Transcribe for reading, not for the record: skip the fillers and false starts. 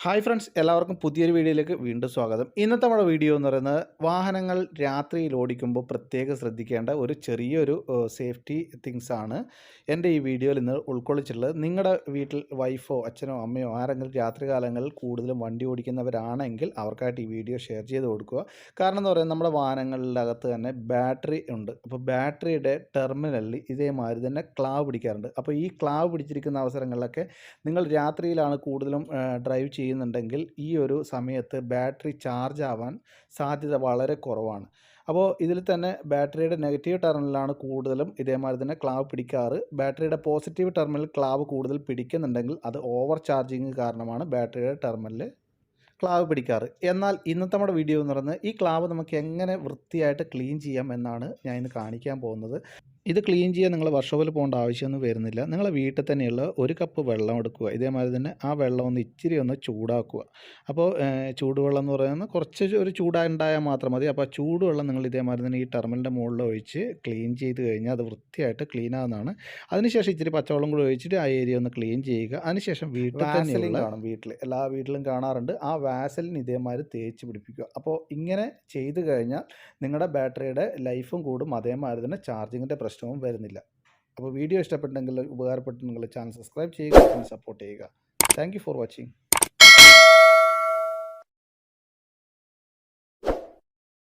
Hi friends, എല്ലാവർക്കും പുതിയൊരു വീഡിയോയിലേക്ക് വീണ്ടും സ്വാഗതം. ഇന്നത്തെ നമ്മുടെ വീഡിയോ എന്ന് പറയുന്നത് വാഹനങ്ങൾ രാത്രിയിൽ ഓടിക്കുമ്പോൾ പ്രത്യേകം ശ്രദ്ധിക്കേണ്ട ഒരു ചെറിയൊരു സേഫ്റ്റി തിങ്സ് ആണ് എൻ്റെ ഈ വീഡിയോയിൽ ഇന്ന് ഉൾക്കൊള്ളിച്ചിട്ടുള്ളത്. നിങ്ങളുടെ വീട്ടിൽ വൈഫോ അച്ഛനോ അമ്മയോ ആരെങ്കിലും രാത്രി കാലങ്ങളിൽ കൂടുതലും വണ്ടി ഓടിക്കുന്നവരാണെങ്കിൽ അവർക്കായിട്ട് ഈ വീഡിയോ ഷെയർ ചെയ്ത് കൊടുക്കുക. കാരണം എന്ന് പറയുന്നത് നമ്മുടെ വാഹനങ്ങളുടെ അകത്ത് തന്നെ ബാറ്ററി ഉണ്ട്. അപ്പോൾ ബാറ്ററിയുടെ ടെർമിനലിൽ ഇതേമാതിരി തന്നെ ക്ലാവ് പിടിക്കാറുണ്ട്. അപ്പോൾ ഈ ക്ലാവ് പിടിച്ചിരിക്കുന്ന അവസരങ്ങളിലൊക്കെ നിങ്ങൾ രാത്രിയിലാണ് കൂടുതലും ഡ്രൈവ് ചെയ്യുന്നുണ്ടെങ്കിൽ ഈ ഒരു സമയത്ത് ബാറ്ററി ചാർജ് ആവാൻ സാധ്യത വളരെ കുറവാണ്. അപ്പോൾ ഇതിൽ തന്നെ ബാറ്ററിയുടെ നെഗറ്റീവ് ടെർമിനലാണ് കൂടുതലും ഇതേമാതിരി തന്നെ ക്ലാവ് പിടിക്കാറ്. ബാറ്ററിയുടെ പോസിറ്റീവ് ടെർമിനൽ ക്ലാവ് കൂടുതൽ പിടിക്കുന്നുണ്ടെങ്കിൽ അത് ഓവർ ചാർജിങ് കാരണമാണ് ബാറ്ററിയുടെ ടെർമിനൽ ക്ലാവ് പിടിക്കാറ്. എന്നാൽ ഇന്നത്തെ നമ്മുടെ വീഡിയോ എന്ന് പറയുന്നത് ഈ ക്ലാവ് നമുക്ക് എങ്ങനെ വൃത്തിയായിട്ട് ക്ലീൻ ചെയ്യാം എന്നാണ് ഞാൻ ഇന്ന് കാണിക്കാൻ പോകുന്നത്. ഇത് ക്ലീൻ ചെയ്യാൻ നിങ്ങൾ വർക്ക്ഷോപ്പിൽ പോകേണ്ട ആവശ്യമൊന്നും വരുന്നില്ല. നിങ്ങളെ വീട്ടിൽ തന്നെയുള്ള ഒരു കപ്പ് വെള്ളം എടുക്കുക. ഇതേമാതിരി തന്നെ ആ വെള്ളം ഇച്ചിരി ഒന്ന് ചൂടാക്കുക. അപ്പോൾ ചൂടുവെള്ളം എന്ന് പറയുന്നത് കുറച്ച് ഒരു ചൂടുണ്ടായാൽ മാത്രം മതി. അപ്പോൾ ആ ചൂടുവെള്ളം നിങ്ങൾ ഇതേമാതിരി തന്നെ ഈ ടെർമിനലിൻ്റെ മുകളിൽ ഒഴിച്ച് ക്ലീൻ ചെയ്ത് കഴിഞ്ഞാൽ അത് വൃത്തിയായിട്ട് ക്ലീൻ ആകുന്നതാണ്. അതിനുശേഷം ഇച്ചിരി പച്ചവെള്ളം കൂടി ഒഴിച്ചിട്ട് ആ ഏരിയ ഒന്ന് ക്ലീൻ ചെയ്യുക. അതിനുശേഷം വീട്ടിൽ തന്നെ കാണും, എല്ലാ വീട്ടിലും കാണാറുണ്ട്. ആ വാസലിൻ ഇതേമാതിരി തേച്ച് പിടിപ്പിക്കുക. അപ്പോൾ ഇങ്ങനെ ചെയ്ത് കഴിഞ്ഞാൽ നിങ്ങളുടെ ബാറ്ററിയുടെ ലൈഫും കൂടും, അതേമാതിരി തന്നെ ചാർജിങ്ങിൻ്റെ പ്രശ്നവും വരുന്നില്ല. അപ്പോൾ വീഡിയോ ഇഷ്ടപ്പെട്ടെങ്കിൽ ഉപകാരപ്പെട്ടെങ്കിൽ ചാനൽ സബ്സ്ക്രൈബ് ചെയ്യുക, സപ്പോർട്ട് ചെയ്യുക. Thank you for watching.